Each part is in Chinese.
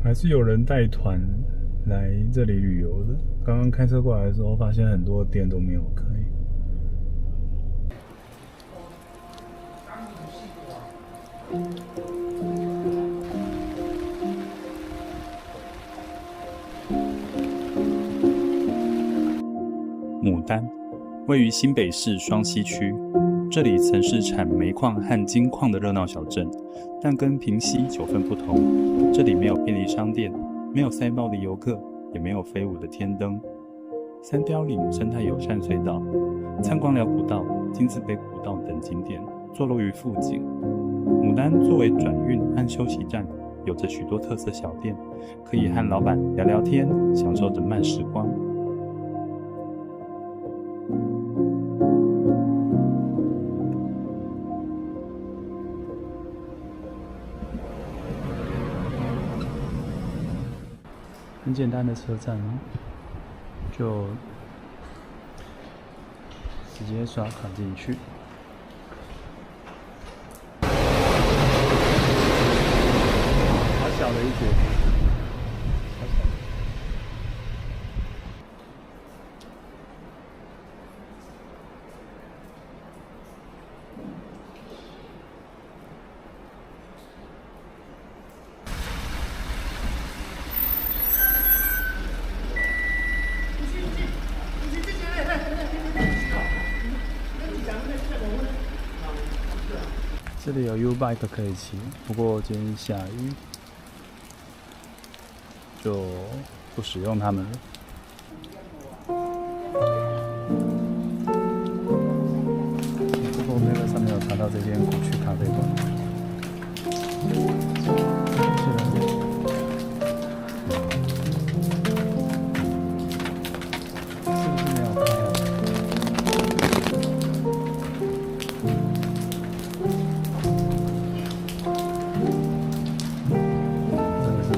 还是有人带团来这里旅游的。刚刚开车过来的时候，发现很多店都没有开。牡丹位于新北市双溪区，这里曾是产煤矿和金矿的热闹小镇，但跟平溪9分不同，这里没有便利商店，没有塞爆的游客，也没有飞舞的天灯。三貂岭生态友善隧道、参光寮古道、金字碑古道等景点坐落于附近。牡丹作为转运和休息站，有着许多特色小店，可以和老板聊聊天，享受着慢时光。很简单的车站，就直接刷卡进去。好小的一节，这里有 U-Bike 可以骑，不过今天下雨，就不使用它们了。Google Map 上面有查到这间古趣咖啡馆。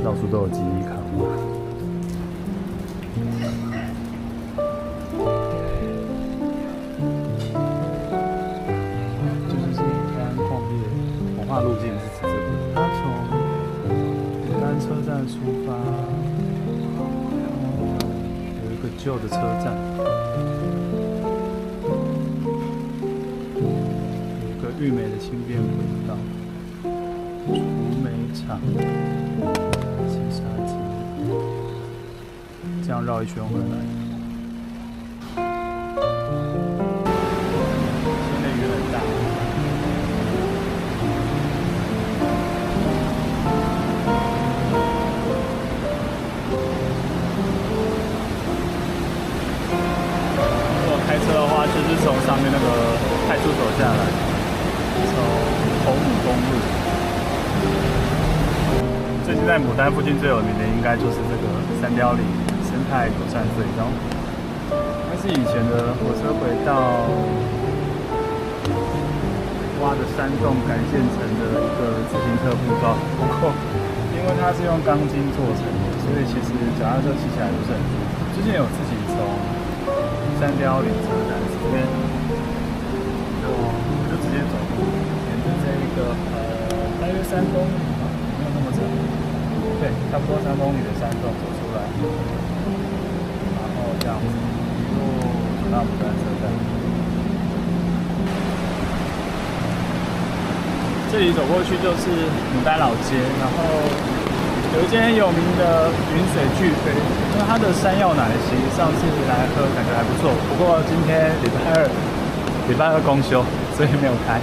到处都有记忆卡吗？这就是牡丹矿业文化路径是指这个。它从牡丹车站出发，有一个旧的车站，有一个玉美的轻便轨道，竹煤厂。这样绕一圈回来，现在雨很大。如果开车的话，就是从上面那个派出所下来，从头牡公路。最近在牡丹附近最有名的，应该就是这个三貂岭生态友善隧道，它是以前的火车轨道挖的山洞改建成的一个自行车步道。不过，因为它是用钢筋做成的，所以其实脚踏车骑起来不是很舒服。之前有自己从三貂岭车站这边，我就直接走路，沿着这一个大约3公里吧，没有那么长。对，差不多3公里的山洞走出来，然后这样子一路走到牡丹车站。这里走过去就是牡丹老街，然后有一间很有名的云水巨飞，那它的山药奶昔上次来喝感觉还不错，不过今天礼拜二公休，所以没有开。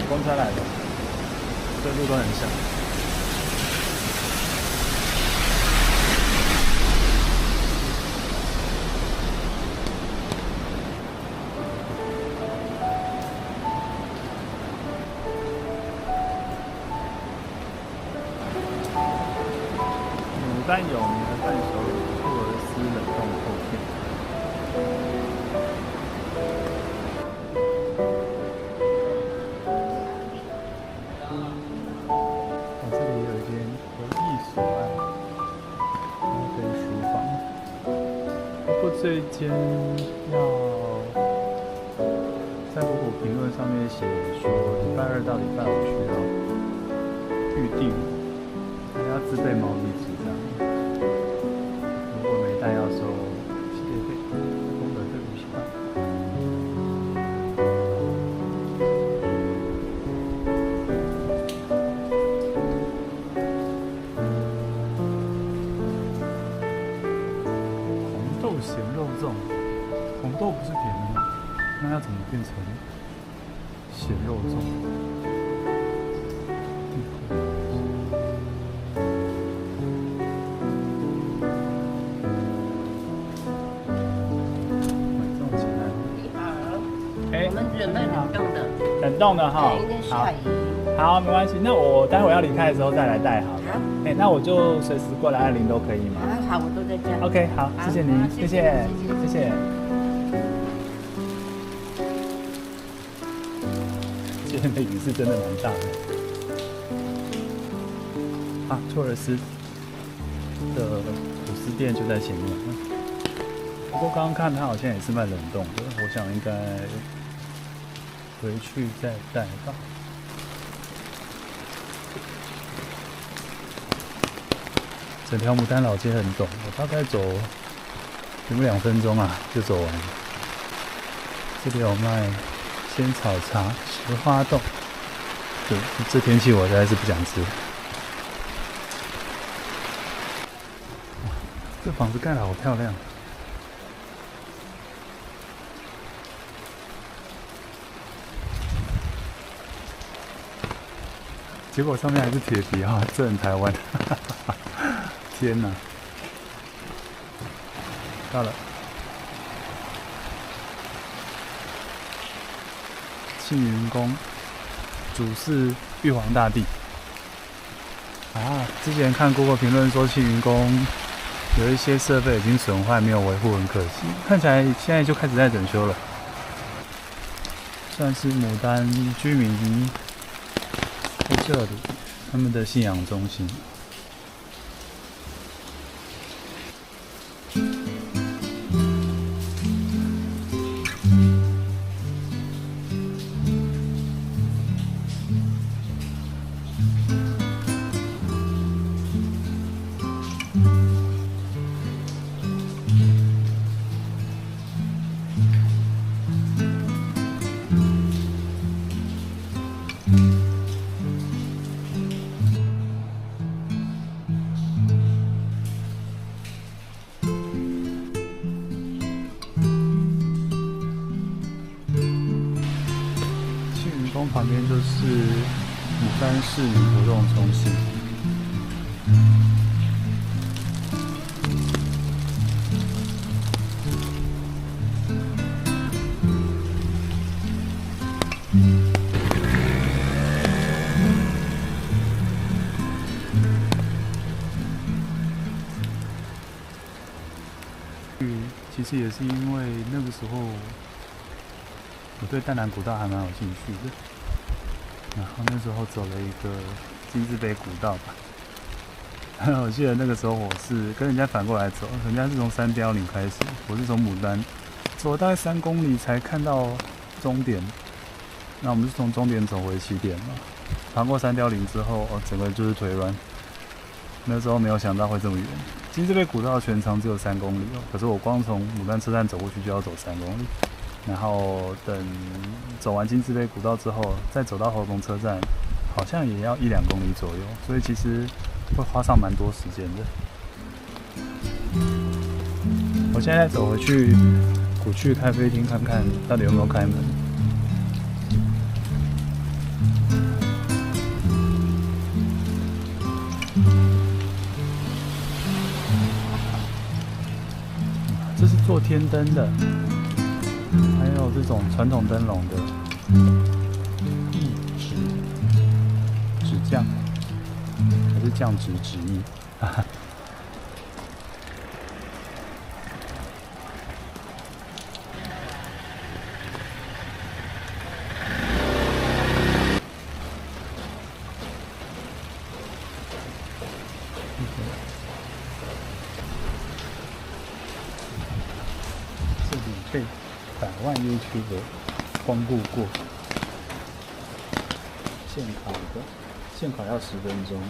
公车来的，这路都很小。牡丹有名的伴手礼兔儿丝冷冻厚片。这里有一间文艺所爱咖啡书房，不过这一间要上面写说礼拜2到礼拜5需要预定，还要自备毛笔纸这样。如果没带要收系列费，功德对50块。红豆咸肉粽，红豆不是甜的吗？那要怎么变成咸肉粽？我们准备冷冻的，冷冻的哈，对，一定下雨。好，没关系。那我待会要离开的时候再来带好了。好，那我就随时过来领都可以吗好，我都在这。？OK， 好，谢谢您，谢谢，谢谢。今天的雨是真的蛮大的。啊，托尔斯的吐司店就在前面。不过刚刚看他好像也是卖冷冻的，我想应该回去再带吧。整条牡丹老街很陡，我大概走有2分钟啊就走完了。这里有卖仙草茶、石花冻，对，这天气我实在是不想吃。这房子盖得好漂亮。结果上面还是铁皮啊，这很台湾。天哪！到了，庆云宫，主祀玉皇大帝。啊，之前看Google评论说庆云宫有一些设备已经损坏，没有维护，很可惜。看起来现在就开始在整修了，算是牡丹居民在这里他们的信仰中心。旁边就是牡丹市民活动中心。其实也是因为那个时候我对淡南古道还蛮有兴趣的。然后那时候走了一个金字碑古道吧，我记得那个时候我是跟人家反过来走，人家是从三貂岭开始，我是从牡丹走了大概3公里才看到终点，那我们是从终点走回起点嘛，爬过三貂岭之后，整个就是腿软，那时候没有想到会这么远。金字碑古道全长只有3公里可是我光从牡丹车站走过去就要走3公里。然后等走完金字碑古道之后，再走到猴硐车站，好像也要1-2公里左右，所以其实会花上蛮多时间的。我现在走回去古趣咖啡厅看看到底有没有开门。这是做天灯的。还有这种传统灯笼的纸匠，还是匠纸纸艺，哈哈。这里被100万 YouTuber 光顾过。现烤的，现烤要10分钟。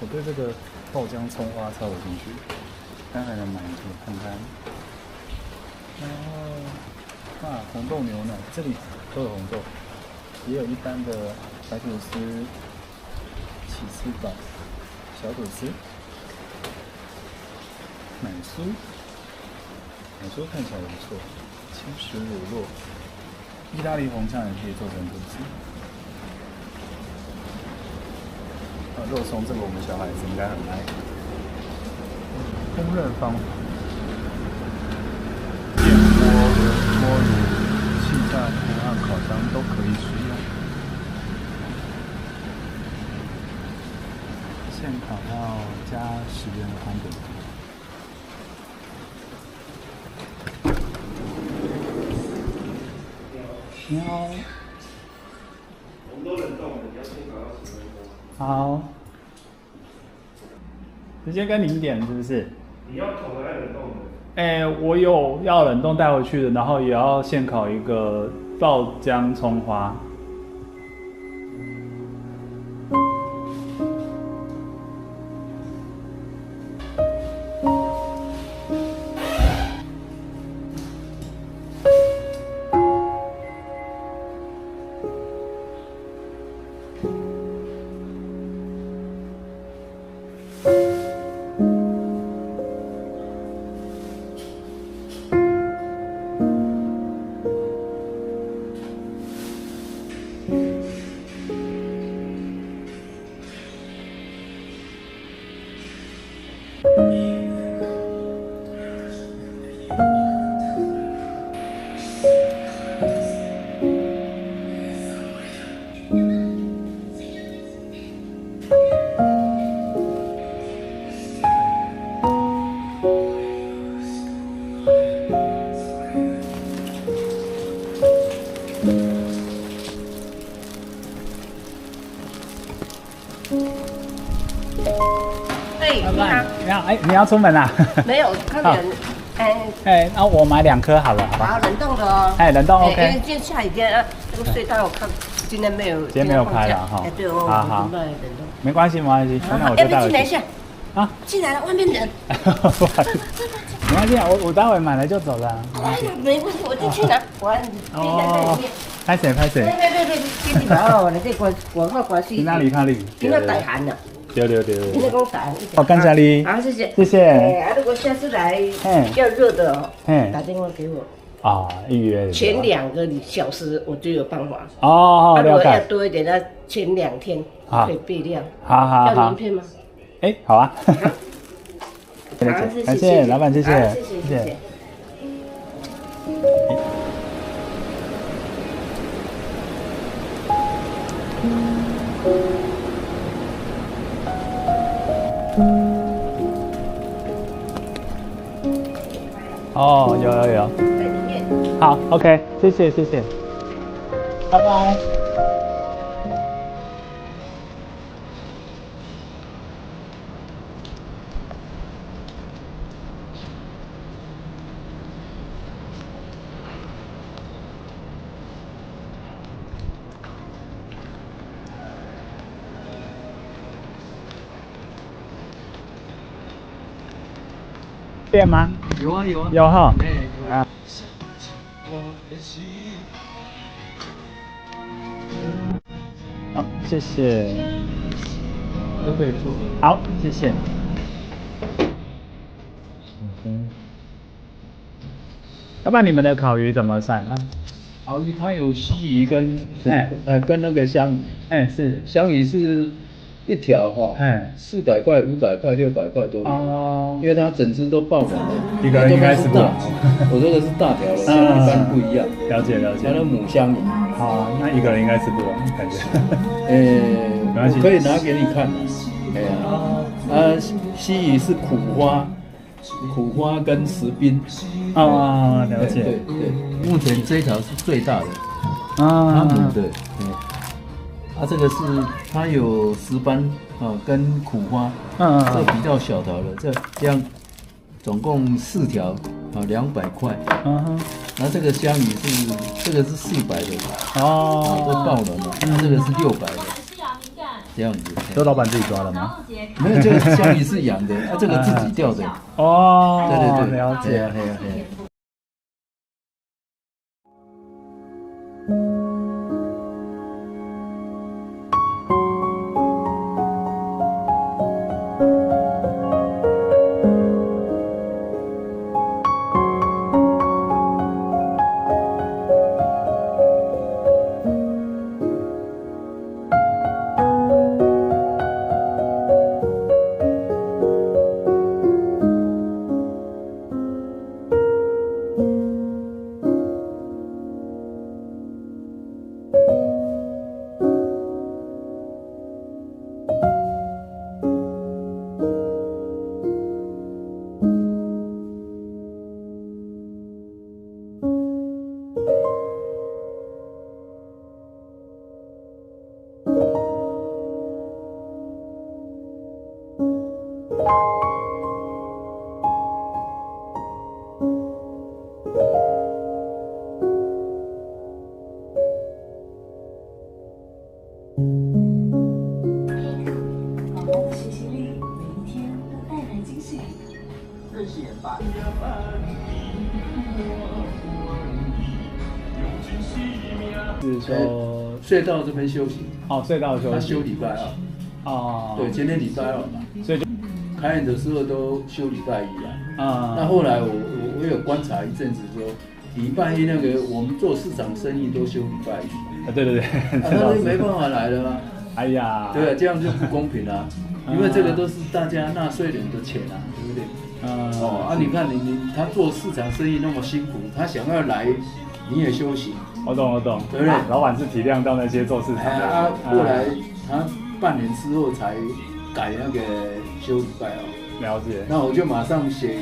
我对这个爆浆葱花超有兴趣，看还能买一个看看。然后红豆牛奶，这里都有红豆，也有一般的白吐司、起司堡、小吐司、奶酥，奶酥看起来不错，轻食乳酪。意大利红酱也可以做成吐司。肉松这个我们小孩子应该很爱。烹饪方法：电锅、锅炉、气炸锅和烤箱都可以使用。现烤要加10元的烘焙。你好。我们都冷冻的，你要先烤到10分钟。好。直接跟您点是不是？你要烤的还是冷冻的？我有要冷冻带回去的，然后也要现烤一个爆浆葱花。你要出门啊？没有，快点，那我买2颗好了，好吧？好，冷冻的哦。冷冻 OK。因为今天下雨天啊，这个隧道我看今天没有，今天没有开了哈。对哦，好，没关系，没关系，那我就带回去。进来一下。啊，进来了，外面人。不好意思，没关系啊，我待会买了就走了。没关系，我进去拿。我冰在里面。拍谁？对，今天哦，你这广告关系。去哪里？今天大寒了。对。今天讲大寒。好，感谢你。好，谢谢。谢谢。如果下次来要热的哦，打电话给我。预约。前2个小时我就有办法。如果要多一点，那前2天可以备料。好。要名片吗？好啊。好，感谢老板，谢谢。有。在里面。好 ，OK， 谢谢，拜拜。店吗？有啊。有哈。好，谢谢。都可以做。好，谢谢。要不然你们的烤鱼怎么算啊？烤鱼它有西鱼跟跟那个香是香鱼是一条400块、500块、600块都有。因为它整只都爆满了。一个人应该是不好。我这个是大条的，跟一般不一样。了解。它的母香鱼。好，那一个人应该吃不完，感觉。我可以拿给你看。西鱼是苦花跟石冰。了解。对，目前这一条是最大的。它母的。这个是它有石斑跟苦花。这比较小条的，这样总共4条200块。嗯哼，那这个香鱼这个是400的，哦，这爆了嘛，那这个是600的，这样子。都老板自己抓的吗？没有，这个香鱼是养的，这个自己钓的。哦，对对对，了解。嘿啊。是说隧道这边休息，哦，隧道休息，他休礼拜二。哦，对，今天礼拜二嘛，所以就开园的时候都休礼拜一啊。啊，那后来我有观察一阵子说，礼拜一那个我们做市场生意都休礼拜一。对对对，他就没办法来了啊。哎呀，对，这样就不公平啊，因为这个都是大家纳税人的钱啊，对不对？你看他做市场生意那么辛苦，他想要来，你也休息。我懂，对不对？老板是体谅到那些做市场的。后来他半年之后才改那个休礼拜二。了解。那我就马上写，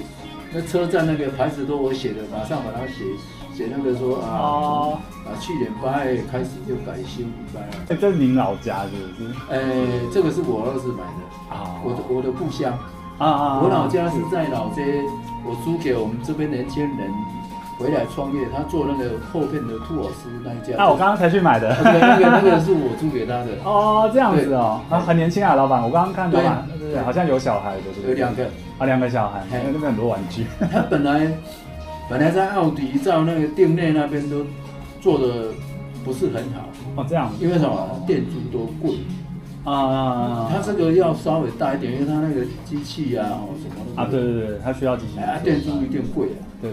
那车站那个牌子都我写的，马上把它写那个说去年8月开始就改休礼拜二。这是您老家是不是？这个是我儿子买的啊，我的故乡啊，我老家是在老街，我租给我们这边年轻人。回来创业，他做那个厚片的兔耳丝那一家。我刚刚才去买的。那个是我租给他的。哦，这样子哦，很年轻啊，老板。我刚刚看老板，对，好像有小孩的，对不对？有2个。2个小孩，那边很多玩具。他本来在奥迪照那个店内那边都做的不是很好。哦，这样。因为什么？店租都贵。他这个要稍微大一点，因为他那个机器啊，什么的。对，他需要机器。店租一定贵啊。对。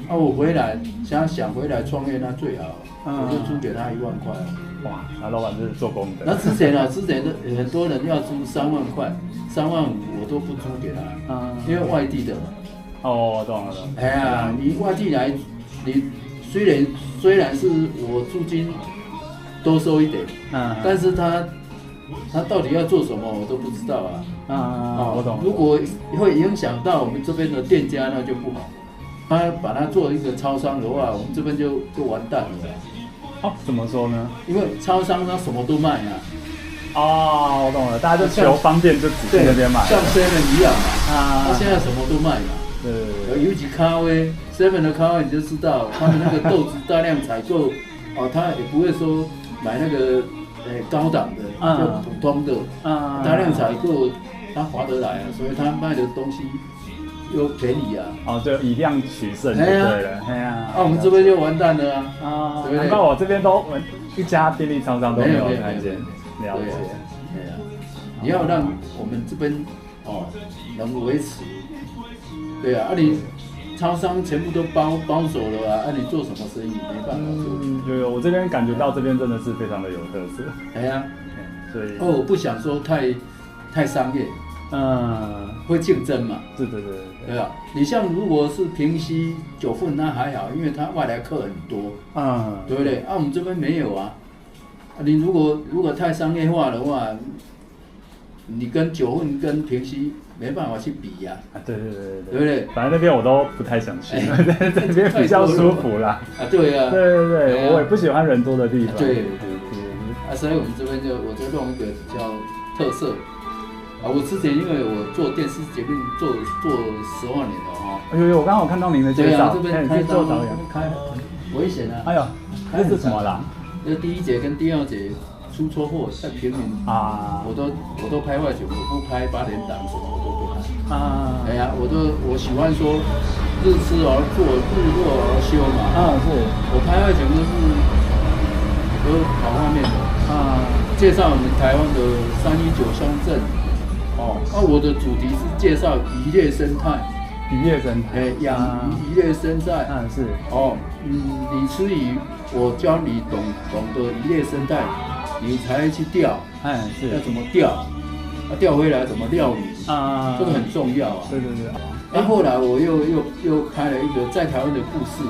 我回来想回来创业，那最好，我就租给他1万块。哇，那老板是做工的。那之前的很多人要租3万块、3万5，我都不租给他，因为外地的嘛。哦，懂了。哎呀，你外地来，你虽然是我租金多收一点，但是他到底要做什么，我都不知道啊。我懂。如果会影响到我们这边的店家，那就不好。他把它做一个超商的话，我们这边就完蛋了。怎么说呢？因为超商他什么都卖啊。我懂了，大家就求方便，就只去那边买。像 7 一样嘛，他现在什么都卖嘛。对。尤其咖啡 ，7的咖啡你就知道，他们那个豆子大量采购，他也不会说买那个高档的，就普通的，大量采购他划得来啊，所以他卖的东西又便宜啊。就以量取胜就对了。我们这边就完蛋了啊。难怪我这边都一家便利超商都没有看见。了解。你要让我们这边能维持。对啊，你超商全部都包走了啊，你做什么生意没办法做。有，我这边感觉到这边真的是非常的有特色。所以我不想说太商业。会竞争嘛？对啊，你像如果是平溪9份那还好，因为它外来客很多，对不对？我们这边没有啊。你如果太商业化的话，你跟9份跟平溪没办法去比呀。对不对？反正那边我都不太想去，这边比较舒服啦。对啊。对，我也不喜欢人多的地方。对。所以我们这边我就弄一个比较特色。我之前因为我做电视节目做10多年了哈。我刚好看到您的介绍，这边开做导演，开危险啊！哎呦，这是什么啦？这第1节跟第2节出车祸在平民啊，我都拍外景，我不拍8点档什么我都不拍啊。哎呀，我喜欢说日出而作，日落而休嘛。是我拍外景都好画面的啊，介绍我们台湾的319乡镇。我的主题是介绍渔业生态。渔业生态，养渔业生态。是。你吃鱼，我教你懂得渔业生态，你才去钓。是。要怎么钓？钓回来怎么料理？这个很重要啊。对。后来我又拍了一个在台湾的故事。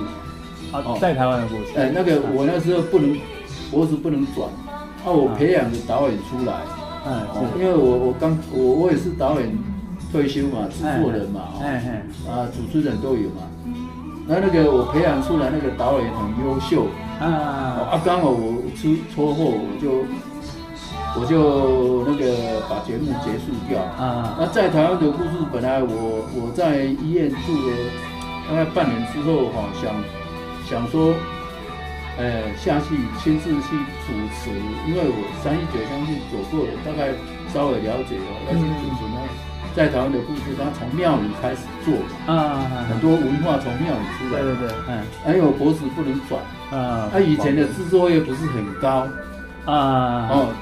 在台湾的故事。那个我那时候脖子不能转，我培养的导演出来。因为我也是导演退休嘛，制作人嘛，主持人都有嘛。那个我培养出来那个导演很优秀刚好我出车祸，我就那个把节目结束掉那在台湾的故事，本来我在医院住了大概半年之后想说。下去亲自去主持，因为我319乡去走过了，大概稍微了解要去主持呢。在台湾的故事，它从庙里开始做很多文化从庙里出来。对，还有脖子不能转以前的制作业不是很高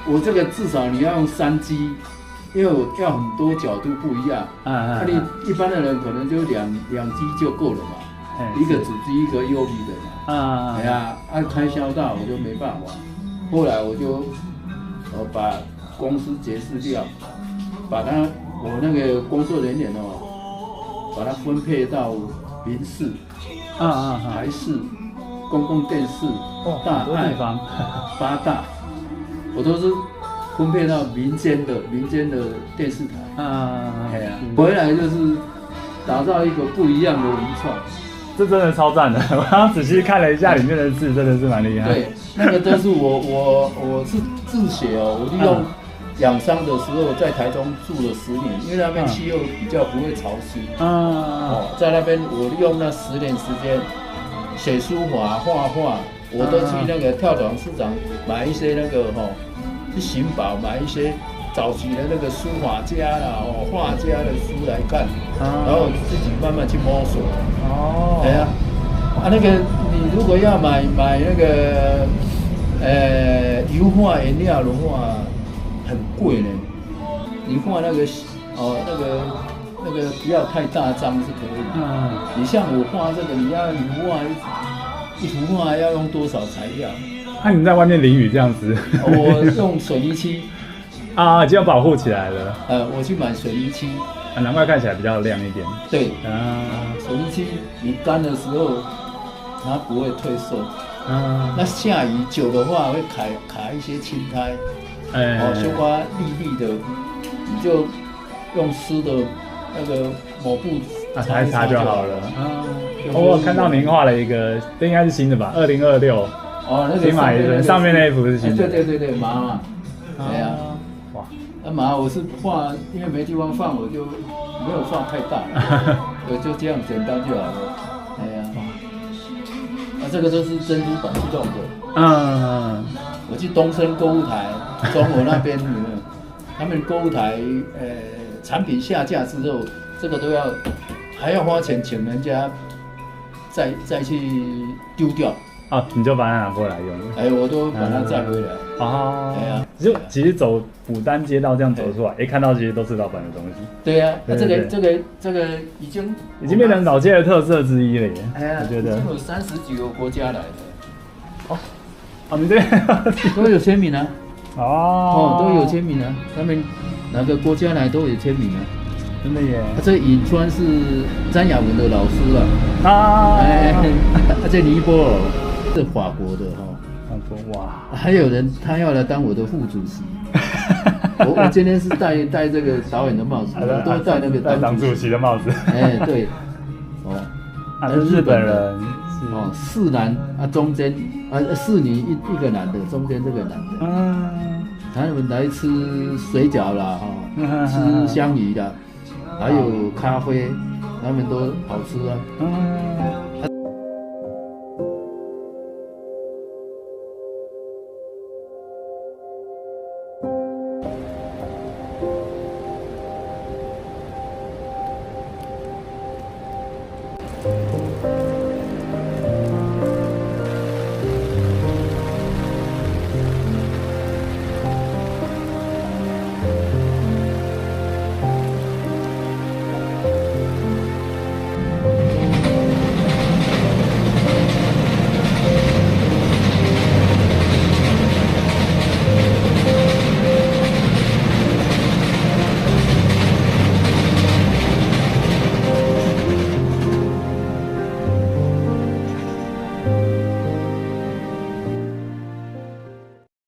我这个至少你要用3机，因为我要很多角度不一样你一般的人可能就两机就够了嘛。一个主机，一个右臂的嘛。开销大我就没办法。后来我就把公司结束掉，把我那个工作人员把它分配到民视、台视、公共电视、大爱、8大，我都是分配到民间的电视台。回来就是打造一个不一样的文创。这真的超赞的！我刚刚仔细看了一下里面的字，真的是蛮厉害。对，那个都是我是自学我利用养伤的时候在台中住了10年，因为那边气候比较不会潮湿。在那边我利用那10年时间写书法、画画，我都去那个跳蚤市场买一些那个去寻宝，买一些早期的那个书法家啦、画家的书来看，然后自己慢慢去摸索。那个你如果要买那个油画颜料的话，很贵呢。你画那个那个不要太大张是可以的。你像我画这个，你要油画一幅画要用多少材料？你在外面淋雨这样子？我用水泥漆。就要保护起来了。我去买水泥漆。难怪看起来比较亮一点。对水泥漆你干的时候它不会褪色。那下雨久的话会卡一些青苔。绣花粒的，你就用湿的那个抹布擦一擦就好了。我看到您画了一个，这应该是新的吧？2026。那个新买的，上面那一幅是新的。对，马。那马我是画，因为没地方放，我就没有放太大了，我就这样简单就好了。这个都是珍珠板去弄的。我去东升购物台，中国那边他们购物台，产品下架之后，这个还要花钱请人家再去丢掉。你就把它拿过来用。我都把它载回来。就其实走牡丹街道这样走出来，看到其实都是老板的东西。对呀，这个已经变成老街的特色之一了耶。我觉得已经有30几个国家来的。你这边都有签名啊。都有签名啊，他们哪个国家来都有签名啊。真的耶！这尹川是詹雅文的老师了。这尼泊尔是法国的哇！还有人他要来当我的副主席。我今天是戴这个导演的帽子，我都戴那个当主席的帽子。对。日本人4男中间4女一个男的，中间这个男的。他们来吃水饺啦，吃香鱼啦，还有咖啡，他们都好吃啊。